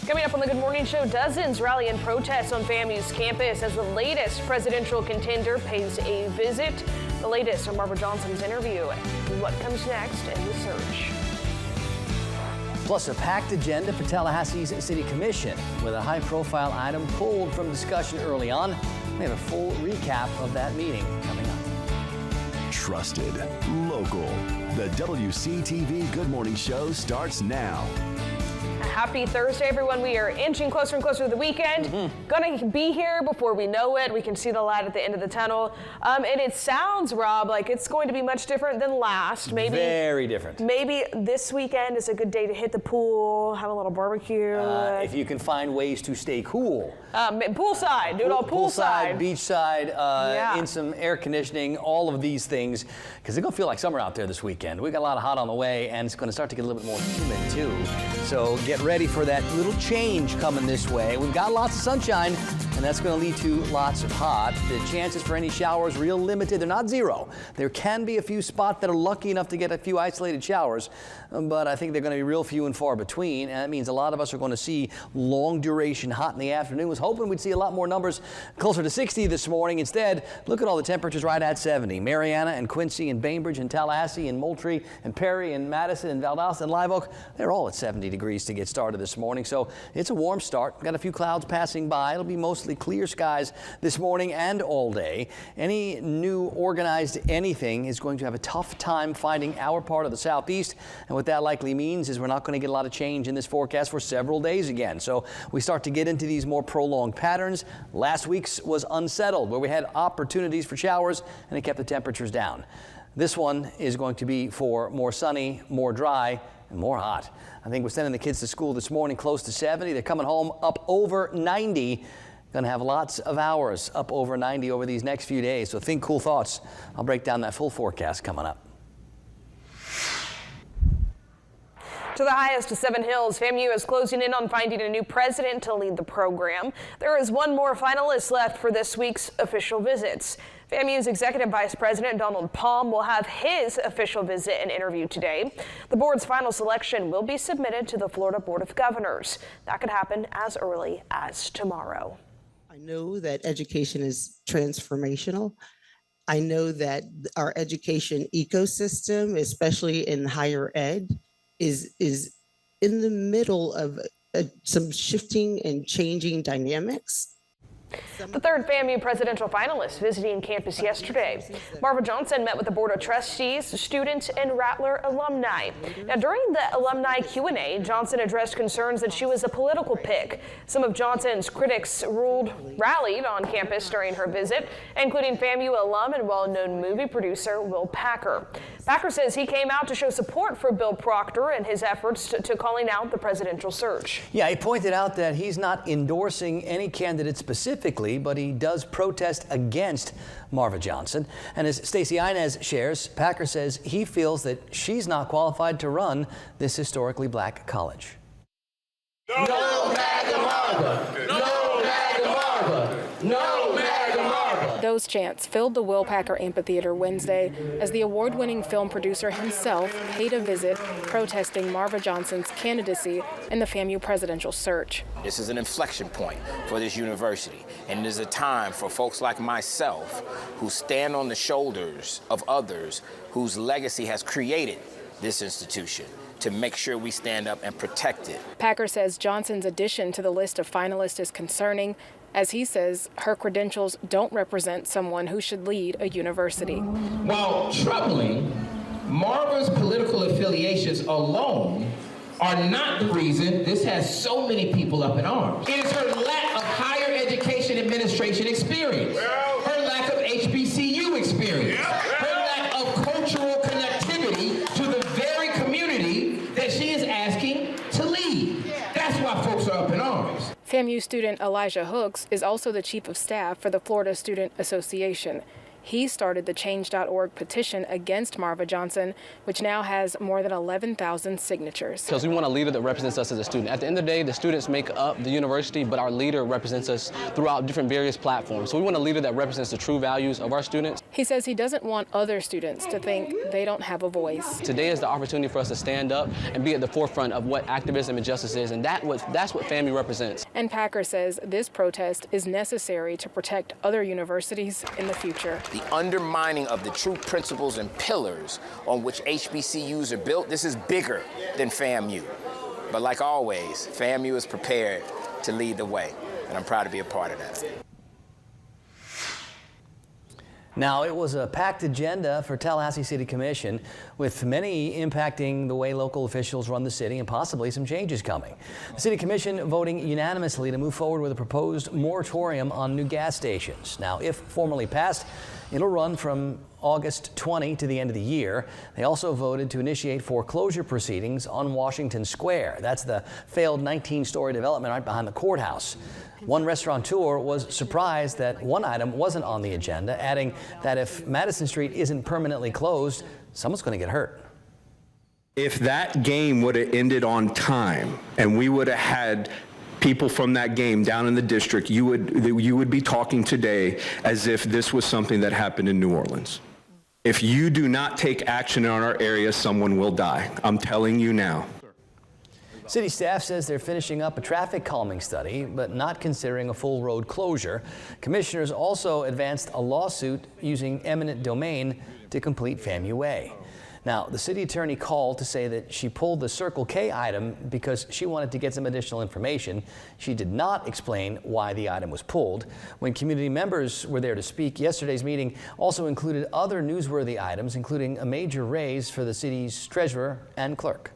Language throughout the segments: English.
Coming up on the Good Morning Show, dozens rally in protests on FAMU's campus as the latest presidential contender pays a visit. The latest on Barbara Johnson's interview. What comes next in the search? Plus, a packed agenda for Tallahassee's City Commission with a high-profile item pulled from discussion early on. We have a full recap of that meeting coming up. Trusted, local. The WCTV Good Morning Show starts now. Happy Thursday, everyone. We are inching closer and closer to the weekend. Gonna be here before we know it. We can see the light at the end of the tunnel. And it sounds, Rob, like it's going to be much different than last. Maybe very different. Maybe this weekend is a good day to hit the pool, have a little barbecue. If you can find ways to stay cool. Poolside, do it all poolside. Beachside, in some air conditioning, all of these things, because it's gonna feel like summer out there this weekend. We got a lot of hot on the way, and it's gonna start to get a little bit more humid too. So get ready for that little change coming this way. We've got lots of sunshine, and that's going to lead to lots of hot. The chances for any showers real limited. They're not zero. There can be a few spots that are lucky enough to get a few isolated showers, but I think they're going to be real few and far between, and that means a lot of us are going to see long duration hot in the afternoon. Was hoping we'd see a lot more numbers closer to 60 this morning. Instead, look at all the temperatures right at 70. Mariana and Quincy and Bainbridge and Tallahassee and Moultrie and Perry and Madison and Valdosta and Live Oak, they're all at 70 degrees to get started this morning. So it's a warm start. Got a few clouds passing by. It'll be mostly clear skies this morning and all day. Any new organized anything is going to have a tough time finding our part of the southeast. And what that likely means is we're not going to get a lot of change in this forecast for several days again. So we start to get into these more prolonged patterns. Last week's was unsettled, where we had opportunities for showers and it kept the temperatures down. This one is going to be for more sunny, more dry, and more hot. I think we're sending the kids to school this morning close to 70. They're coming home up over 90. Going to have lots of hours up over 90 over these next few days. So think cool thoughts. I'll break down that full forecast coming up. To the highest of 7 Hills, FAMU is closing in on finding a new president to lead the program. There is one more finalist left for this week's official visits. FAMU's Executive Vice President Donald Palm will have his official visit and interview today. The board's final selection will be submitted to the Florida Board of Governors. That could happen as early as tomorrow. I know that education is transformational. I know that our education ecosystem, especially in higher ed, is in the middle of some shifting and changing dynamics. The third FAMU presidential finalist visiting campus yesterday. Barbara Johnson met with the Board of Trustees, students, and Rattler alumni. Now, during the alumni Q&A, Johnson addressed concerns that she was a political pick. Some of Johnson's critics rallied on campus during her visit, including FAMU alum and well-known movie producer Will Packer. Packer says he came out to show support for Bill Proctor and his efforts to calling out the presidential search. Yeah, he pointed out that he's not endorsing any candidate specifically, but he does protest against Marva Johnson. And as Stacey Inez shares, Packer says he feels that she's not qualified to run this historically black college. No MAGA Marva! No MAGA Marva! No MAGA Marva! Those chants filled the Will Packer Amphitheater Wednesday as the award-winning film producer himself paid a visit protesting Marva Johnson's candidacy in the FAMU presidential search. This is an inflection point for this university, and it is a time for folks like myself who stand on the shoulders of others whose legacy has created this institution to make sure we stand up and protect it. Packer says Johnson's addition to the list of finalists is concerning, as he says her credentials don't represent someone who should lead a university. While troubling, Marva's political affiliations alone are not the reason this has so many people up in arms. It is her lack of higher education administration experience, her lack of HBCU experience, her lack of cultural connectivity to the very community that she is asking to lead. That's why folks are up in arms. FAMU student Elijah Hooks is also the chief of staff for the Florida Student Association. He started the Change.org petition against Marva Johnson, which now has more than 11,000 signatures. Because we want a leader that represents us as a student. At the end of the day, the students make up the university, but our leader represents us throughout different various platforms. So we want a leader that represents the true values of our students. He says he doesn't want other students to think they don't have a voice. Today is the opportunity for us to stand up and be at the forefront of what activism and justice is, and that's what FAMU represents. And Packer says this protest is necessary to protect other universities in the future. The undermining of the true principles and pillars on which HBCUs are built, this is bigger than FAMU. But like always, FAMU is prepared to lead the way, and I'm proud to be a part of that. Now, it was a packed agenda for Tallahassee City Commission, with many impacting the way local officials run the city and possibly some changes coming. The City Commission voting unanimously to move forward with a proposed moratorium on new gas stations. Now, if formally passed, it'll run from August 20 to the end of the year. They also voted to initiate foreclosure proceedings on Washington Square. That's the failed 19-story development right behind the courthouse. One restaurateur was surprised that one item wasn't on the agenda, adding that if Madison Street isn't permanently closed, someone's going to get hurt. If that game would have ended on time and we would have had people from that game down in the district, you would be talking today as if this was something that happened in New Orleans. If you do not take action in our area, someone will die. I'm telling you now. City staff says they're finishing up a traffic calming study, but not considering a full road closure. Commissioners also advanced a lawsuit using eminent domain to complete FAMU Way. Now, the city attorney called to say that she pulled the Circle K item because she wanted to get some additional information. She did not explain why the item was pulled. When community members were there to speak, yesterday's meeting also included other newsworthy items, including a major raise for the city's treasurer and clerk.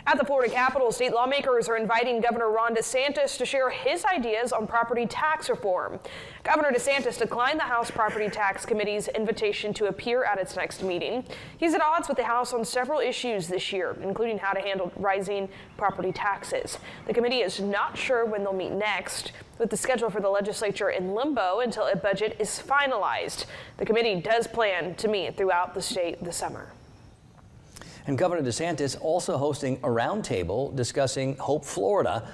At the Florida Capitol, state lawmakers are inviting Governor Ron DeSantis to share his ideas on property tax reform. Governor DeSantis declined the House Property Tax Committee's invitation to appear at its next meeting. He's at odds with the House on several issues this year, including how to handle rising property taxes. The committee is not sure when they'll meet next, with the schedule for the legislature in limbo until a budget is finalized. The committee does plan to meet throughout the state this summer. And Governor DeSantis also hosting a roundtable discussing Hope Florida.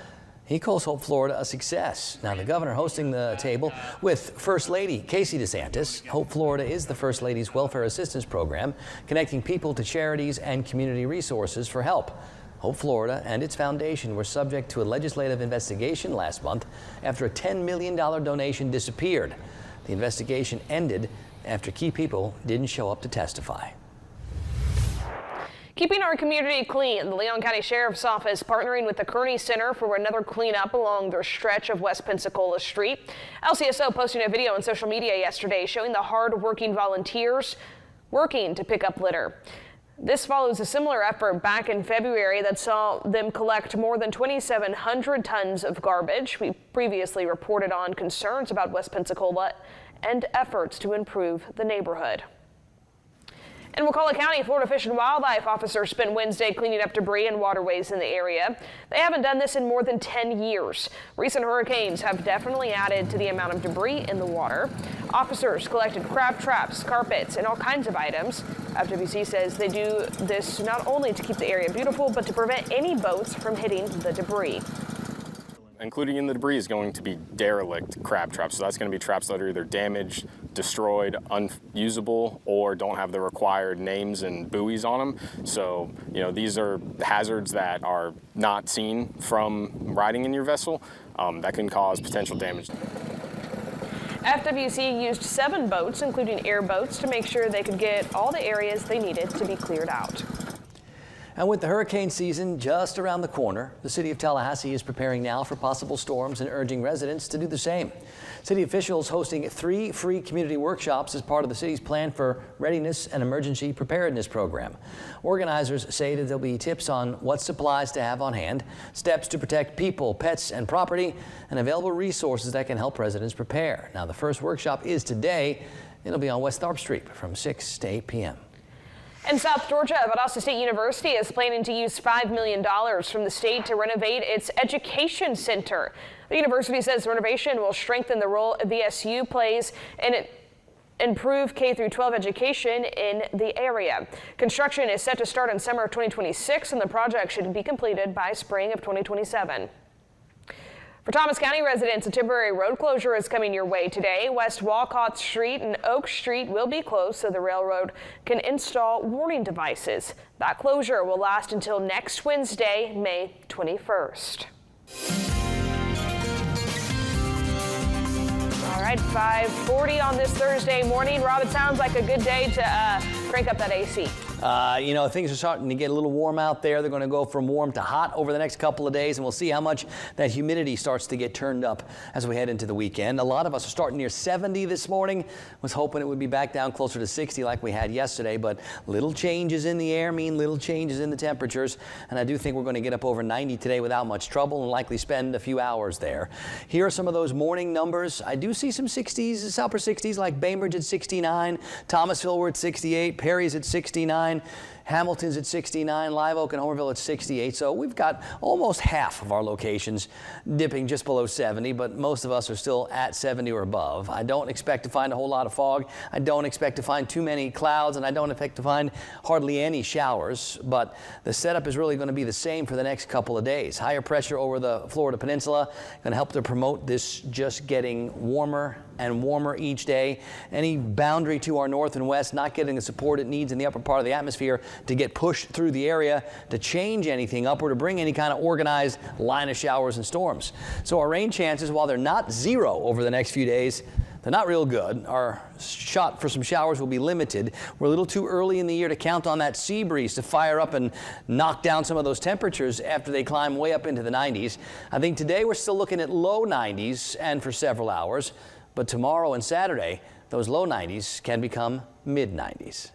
He calls Hope Florida a success. Now, the governor hosting the table with First Lady Casey DeSantis. Hope Florida is the First Lady's welfare assistance program, connecting people to charities and community resources for help. Hope Florida and its foundation were subject to a legislative investigation last month after a $10 million donation disappeared. The investigation ended after key people didn't show up to testify. Keeping our community clean, the Leon County Sheriff's Office partnering with the Kearney Center for another cleanup along their stretch of West Pensacola Street. LCSO posting a video on social media yesterday showing the hard-working volunteers working to pick up litter. This follows a similar effort back in February that saw them collect more than 2,700 tons of garbage. We previously reported on concerns about West Pensacola and efforts to improve the neighborhood. In Wakulla County, Florida Fish and Wildlife officers spent Wednesday cleaning up debris and waterways in the area. They haven't done this in more than 10 years. Recent hurricanes have definitely added to the amount of debris in the water. Officers collected crab traps, carpets, and all kinds of items. FWC says they do this not only to keep the area beautiful, but to prevent any boats from hitting the debris. Including in the debris is going to be derelict crab traps. So that's going to be traps that are either damaged, destroyed, unusable, or don't have the required names and buoys on them. So, these are hazards that are not seen from riding in your vessel that can cause potential damage. FWC used 7 boats, including airboats, to make sure they could get all the areas they needed to be cleared out. And with the hurricane season just around the corner, the city of Tallahassee is preparing now for possible storms and urging residents to do the same. City officials hosting 3 free community workshops as part of the city's plan for readiness and emergency preparedness program. Organizers say that there'll be tips on what supplies to have on hand, steps to protect people, pets, and property, and available resources that can help residents prepare. Now, the first workshop is today. It'll be on West Tharp Street from 6 to 8 p.m. In South Georgia, Valdosta State University is planning to use $5 million from the state to renovate its education center. The university says the renovation will strengthen the role VSU plays in improve K-12 education in the area. Construction is set to start in summer of 2026, and the project should be completed by spring of 2027. For Thomas County residents, a temporary road closure is coming your way today. West Walcott Street and Oak Street will be closed so the railroad can install warning devices. That closure will last until next Wednesday, May 21st. All right, 5:40 on this Thursday morning. Rob, it sounds like a good day to crank up that AC. You know, things are starting to get a little warm out there. They're going to go from warm to hot over the next couple of days, and we'll see how much that humidity starts to get turned up as we head into the weekend. A lot of us are starting near 70 this morning. Was hoping it would be back down closer to 60 like we had yesterday, but little changes in the air mean little changes in the temperatures, and I do think we're going to get up over 90 today without much trouble and likely spend a few hours there. Here are some of those morning numbers. I do see some 60s, upper 60s, like Bainbridge at 69, Thomasville we're at 68, Perry's at 69, Hamilton's at 69, Live Oak and Homerville at 68. So we've got almost half of our locations dipping just below 70, but most of us are still at 70 or above. I don't expect to find a whole lot of fog. I don't expect to find too many clouds, and I don't expect to find hardly any showers, but the setup is really going to be the same for the next couple of days. Higher pressure over the Florida Peninsula going to help to promote this just getting warmer and warmer each day. Any boundary to our north and west not getting the support it needs in the upper part of the atmosphere to get pushed through the area to change anything up or to bring any kind of organized line of showers and storms. So our rain chances, while they're not zero over the next few days, they're not real good. Our shot for some showers will be limited. We're a little too early in the year to count on that sea breeze to fire up and knock down some of those temperatures after they climb way up into the 90s. I think today we're still looking at low 90s and for several hours. But tomorrow and Saturday, those low 90s can become mid 90s.